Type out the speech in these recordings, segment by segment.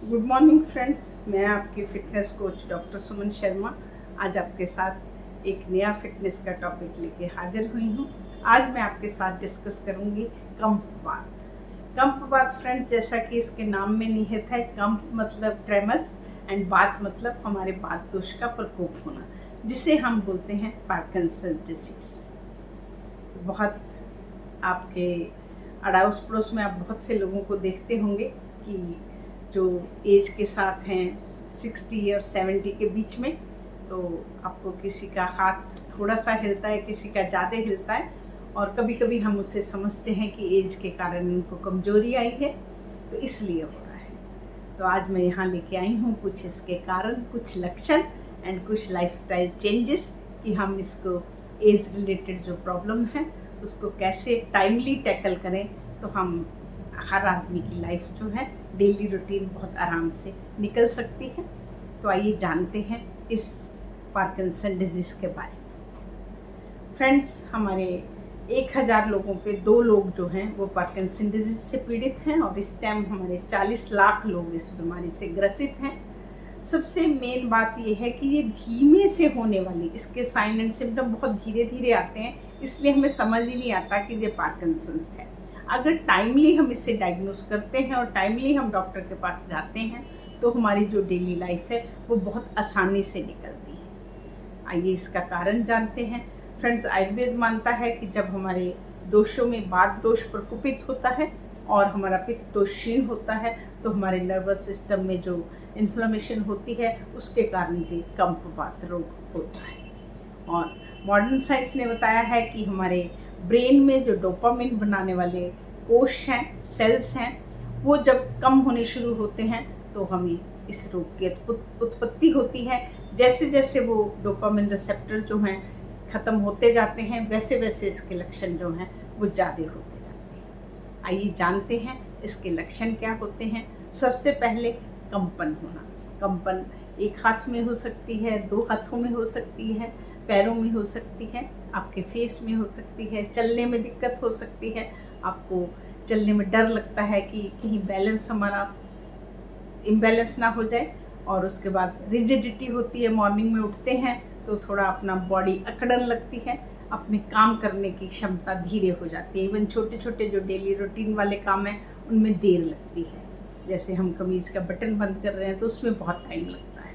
Good morning friends, मैं आपकी fitness coach doctor Suman Sharma आज आपके साथ एक नया फ़िटनेस का टॉपिक लेके हाजिर हुई हूँ। आज मैं आपके साथ डिस्कस करूँगी कंपवात। कंपवात फ्रेंड्स, जैसा कि इसके नाम में निहित है, कंप मतलब ट्रेमस एंड वात मतलब हमारे वात दोष का प्रकोप होना, जिसे हम बोलते हैं पार्किंसन डिसीज़। बहुत आपके अड़ोस पड़ोस में आप बहुत से लोगों को देखते होंगे कि जो एज के साथ हैं 60 और 70 के बीच में, तो आपको किसी का हाथ थोड़ा सा हिलता है, किसी का ज़्यादा हिलता है, और कभी कभी हम उसे समझते हैं कि एज के कारण इनको कमजोरी आई है, तो इसलिए हो रहा है। तो आज मैं यहाँ लेके आई हूँ कुछ इसके कारण, कुछ लक्षण एंड कुछ लाइफस्टाइल चेंजेस कि हम इसको एज रिलेटेड जो प्रॉब्लम है उसको कैसे टाइमली टैकल करें, तो हम हर आदमी की लाइफ जो है डेली रूटीन बहुत आराम से निकल सकती है। तो आइए जानते हैं इस पार्किंसन डिजीज़ के बारे में। फ्रेंड्स, हमारे 1000 लोगों पे 2 लोग जो हैं वो पार्किंसन डिजीज़ से पीड़ित हैं, और इस टाइम हमारे 40 लाख लोग इस बीमारी से ग्रसित हैं। सबसे मेन बात ये है कि ये धीमे से होने वाली, इसके साइन एंड सिम्टम बहुत धीरे धीरे आते हैं, इसलिए हमें समझ ही नहीं आता कि ये पार्किंसंस है। अगर टाइमली हम इसे डायग्नोस करते हैं और टाइमली हम डॉक्टर के पास जाते हैं, तो हमारी जो डेली लाइफ है वो बहुत आसानी से निकलती है। आइए इसका कारण जानते हैं। फ्रेंड्स, आयुर्वेद मानता है कि जब हमारे दोषों में वात दोष प्रकोपित होता है और हमारा पित्त दोष क्षीण होता है, तो हमारे नर्वस सिस्टम में जो इन्फ्लेमेशन होती है उसके कारण जी कंपवात रोग होता है। और मॉडर्न साइंस ने बताया है कि हमारे ब्रेन में जो डोपामिन बनाने वाले कोश हैं, सेल्स हैं, वो जब कम होने शुरू होते हैं तो हमें इस रोग की उत्पत्ति होती है। जैसे जैसे वो डोपामिन रिसेप्टर जो हैं ख़त्म होते जाते हैं, वैसे वैसे इसके लक्षण जो हैं वो ज़्यादा होते जाते हैं। आइए जानते हैं इसके लक्षण क्या होते हैं। सबसे पहले कंपन होना। कंपन एक हाथ में हो सकती है, 2 हाथों में हो सकती है, पैरों में हो सकती है, आपके फेस में हो सकती है, चलने में दिक्कत हो सकती है, आपको चलने में डर लगता है कि कहीं बैलेंस हमारा इम्बैलेंस ना हो जाए, और उसके बाद रिजिडिटी होती है। मॉर्निंग में उठते हैं तो थोड़ा अपना बॉडी अकड़न लगती है, अपने काम करने की क्षमता धीरे हो जाती है। इवन छोटे छोटे जो डेली रूटीन वाले काम हैं उनमें देर लगती है। जैसे हम कमीज़ का बटन बंद कर रहे हैं तो उसमें बहुत टाइम लगता है।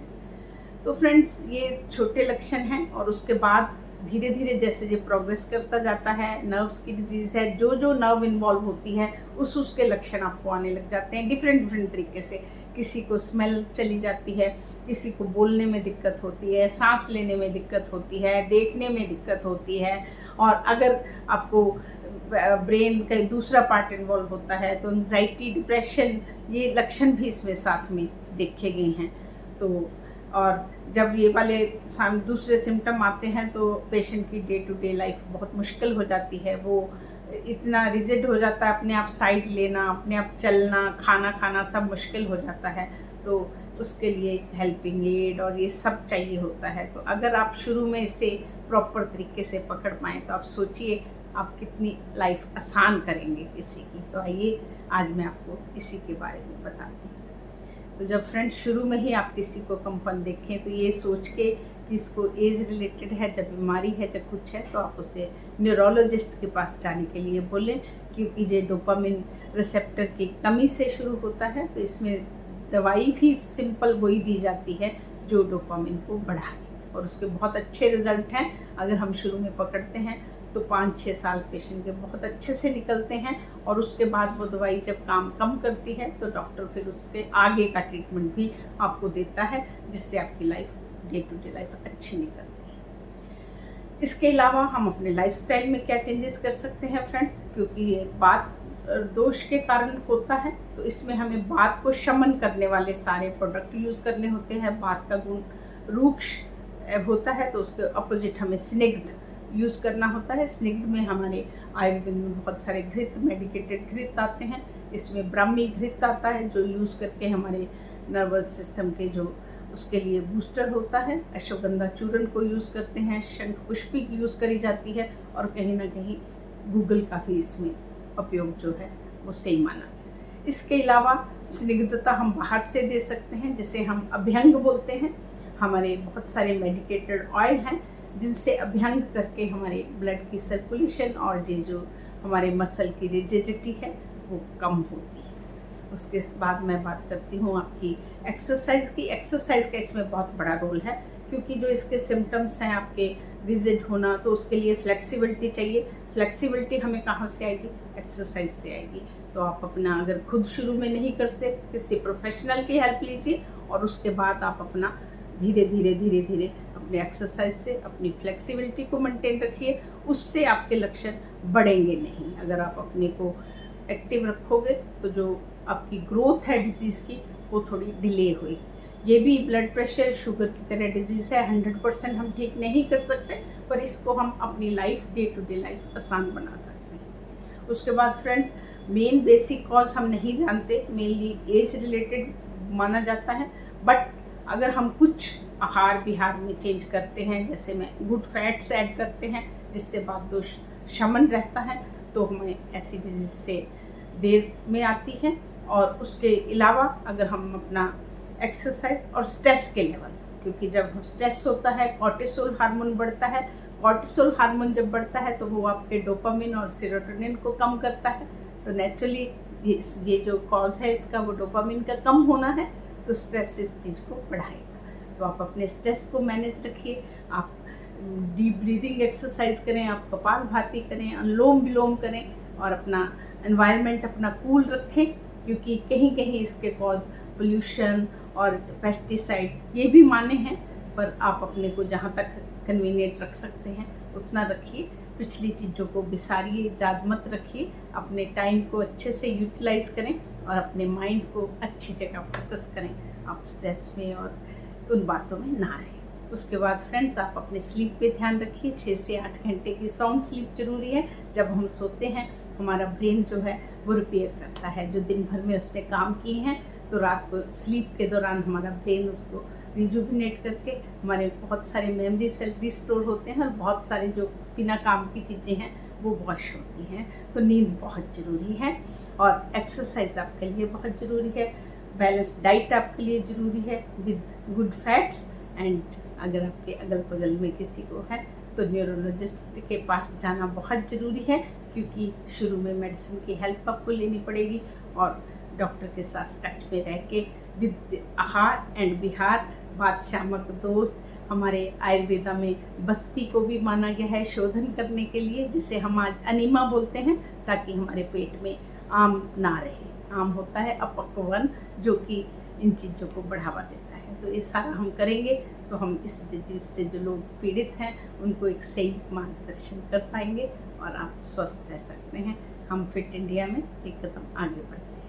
तो फ्रेंड्स, ये छोटे लक्षण हैं, और उसके बाद धीरे धीरे जैसे ये प्रोग्रेस करता जाता है, नर्व्स की डिजीज़ है, जो जो नर्व इन्वॉल्व होती है उसके लक्षण आपको आने लग जाते हैं डिफरेंट तरीके से। किसी को स्मेल चली जाती है, किसी को बोलने में दिक्कत होती है, सांस लेने में दिक्कत होती है, देखने में दिक्कत होती है, और अगर आपको ब्रेन का दूसरा पार्ट इन्वॉल्व होता है तो एंग्जाइटी, डिप्रेशन, ये लक्षण भी इसमें साथ में देखे गए हैं। तो और जब ये वाले दूसरे सिम्टम आते हैं तो पेशेंट की डे टू डे लाइफ बहुत मुश्किल हो जाती है। वो इतना रिजिड हो जाता है, अपने आप साइड लेना, अपने आप चलना, खाना खाना सब मुश्किल हो जाता है। तो उसके लिए हेल्पिंग एड और ये सब चाहिए होता है। तो अगर आप शुरू में इसे प्रॉपर तरीके से पकड़ पाएँ तो आप सोचिए आप कितनी लाइफ आसान करेंगे किसी की। तो आइए आज मैं आपको इसी के बारे में बताती हूँ। तो जब फ्रेंड्स शुरू में ही आप किसी को कंपन देखें तो ये सोच के कि इसको एज रिलेटेड है, जब बीमारी है, जब कुछ है, तो आप उसे न्यूरोलॉजिस्ट के पास जाने के लिए बोलें, क्योंकि ये डोपामिन रिसेप्टर की कमी से शुरू होता है। तो इसमें दवाई भी सिंपल वही दी जाती है जो डोपामिन को बढ़ाए, और उसके बहुत अच्छे रिजल्ट हैं। अगर हम शुरू में पकड़ते हैं तो 5-6 साल पेशेंट के बहुत अच्छे से निकलते हैं, और उसके बाद वो दवाई जब काम कम करती है तो डॉक्टर फिर उसके आगे का ट्रीटमेंट भी आपको देता है, जिससे आपकी life day to day life अच्छी निकलती है। इसके अलावा हम अपने लाइफस्टाइल में क्या चेंजेस कर सकते हैं फ्रेंड्स, क्योंकि ये वात दोष के कारण होता है, तो इसमें हमें वात को शमन करने वाले सारे प्रोडक्ट यूज़ करने होते हैं। वात का गुण रूक्ष होता है तो उसके अपोजिट हमें स्निग्ध यूज़ करना होता है। स्निग्ध में हमारे आयुर्वेद में बहुत सारे घृत, मेडिकेटेड घृत आते हैं। इसमें ब्राह्मी घृत आता है जो यूज़ करके हमारे नर्वस सिस्टम के जो उसके लिए बूस्टर होता है। अश्वगंधा चूर्ण को यूज़ करते हैं, शंख पुष्पी की यूज़ करी जाती है, और कहीं ना कहीं गूगल का भी इसमें उपयोग जो है वो सही माना गया। इसके अलावा स्निग्धता हम बाहर से दे सकते हैं, जिसे हम अभ्यंग बोलते हैं। हमारे बहुत सारे मेडिकेटेड ऑयल हैं जिनसे अभ्यंग करके हमारे ब्लड की सर्कुलेशन और ये जो हमारे मसल की रिजिडिटी है वो कम होती है। उसके बाद मैं बात करती हूँ आपकी एक्सरसाइज की। एक्सरसाइज का इसमें बहुत बड़ा रोल है, क्योंकि जो इसके सिम्टम्स हैं आपके रिजिड होना, तो उसके लिए फ्लेक्सिबिलिटी चाहिए। फ्लेक्सिबिलिटी हमें कहाँ से आएगी? एक्सरसाइज से आएगी। तो आप अपना अगर खुद शुरू में नहीं कर सकते, किसी प्रोफेशनल की हेल्प लीजिए और उसके बाद आप अपना धीरे धीरे अपने एक्सरसाइज से अपनी फ्लेक्सिबिलिटी को मेंटेन रखिए। उससे आपके लक्षण बढ़ेंगे नहीं। अगर आप अपने को एक्टिव रखोगे तो जो आपकी ग्रोथ है डिजीज़ की वो थोड़ी डिले होगी। ये भी ब्लड प्रेशर, शुगर की तरह डिजीज़ है। 100% हम ठीक नहीं कर सकते, पर इसको हम अपनी life, day to day life आसान बना सकते हैं। उसके बाद फ्रेंड्स, मेन बेसिक कॉज हम नहीं जानते, मेनली एज रिलेटेड माना जाता है। बट अगर हम कुछ आहार विहार में चेंज करते हैं, जैसे में गुड फैट्स ऐड करते हैं जिससे बातदोष शमन रहता है, तो हमें ऐसी डिजीज से देर में आती है। और उसके अलावा अगर हम अपना एक्सरसाइज और स्ट्रेस के लेवल, क्योंकि जब स्ट्रेस होता है कॉर्टिसोल हार्मोन बढ़ता है। कॉर्टिसोल हार्मोन जब बढ़ता है तो वो आपके डोपामिन और सेरोटोनिन को कम करता है। तो नेचुरली ये जो कॉज है इसका वो डोपामिन का कम होना है, तो स्ट्रेस इस चीज़ को बढ़ाएगा। तो आप अपने स्ट्रेस को मैनेज रखिए। आप डीप ब्रीदिंग एक्सरसाइज करें, आप कपालभाति करें, अनुलोम विलोम करें और अपना एनवायरनमेंट अपना कूल रखें, क्योंकि कहीं कहीं इसके कॉज पोल्यूशन और पेस्टिसाइड ये भी माने हैं। पर आप अपने को जहाँ तक कन्वीनियंट रख सकते हैं उतना रखिए। पिछली चीज़ों को बिसारिए, याद मत रखिए। अपने टाइम को अच्छे से यूटिलाइज करें और अपने माइंड को अच्छी जगह फोकस करें। आप स्ट्रेस में और उन बातों में ना रहें। उसके बाद फ्रेंड्स, आप अपने स्लीप पे ध्यान रखिए। 6 से 8 घंटे की साउंड स्लीप जरूरी है। जब हम सोते हैं हमारा ब्रेन जो है वो रिपेयर करता है, जो दिन भर में उसने काम किए हैं, तो रात को स्लीप के दौरान हमारा ब्रेन उसको रिजुविनेट करके हमारे बहुत सारे मेमोरी सेल रिस्टोर होते हैं और बहुत सारे जो बिना काम की चीज़ें हैं वो वॉश होती हैं। तो नींद बहुत ज़रूरी है और एक्सरसाइज आपके लिए बहुत ज़रूरी है। बैलेंस डाइट आपके लिए ज़रूरी है विद गुड फैट्स। एंड अगर आपके अगल बगल में किसी को है तो न्यूरोलॉजिस्ट के पास जाना बहुत ज़रूरी है, क्योंकि शुरू में मेडिसिन की हेल्प आपको लेनी पड़ेगी और डॉक्टर के साथ टच में रह के विद आहार एंड विहार। बात शामक दोस्त, हमारे आयुर्वेदा में बस्ती को भी माना गया है शोधन करने के लिए, जिसे हम आज अनीमा बोलते हैं, ताकि हमारे पेट में आम ना रहे। आम होता है अपक्वन, जो कि इन चीज़ों को बढ़ावा देता है। तो ये सारा हम करेंगे तो हम इस डिजीज़ से जो लोग पीड़ित हैं उनको एक सही मार्गदर्शन कर पाएंगे और आप स्वस्थ रह सकते हैं। हम फिट इंडिया में एक कदम आगे बढ़ते हैं।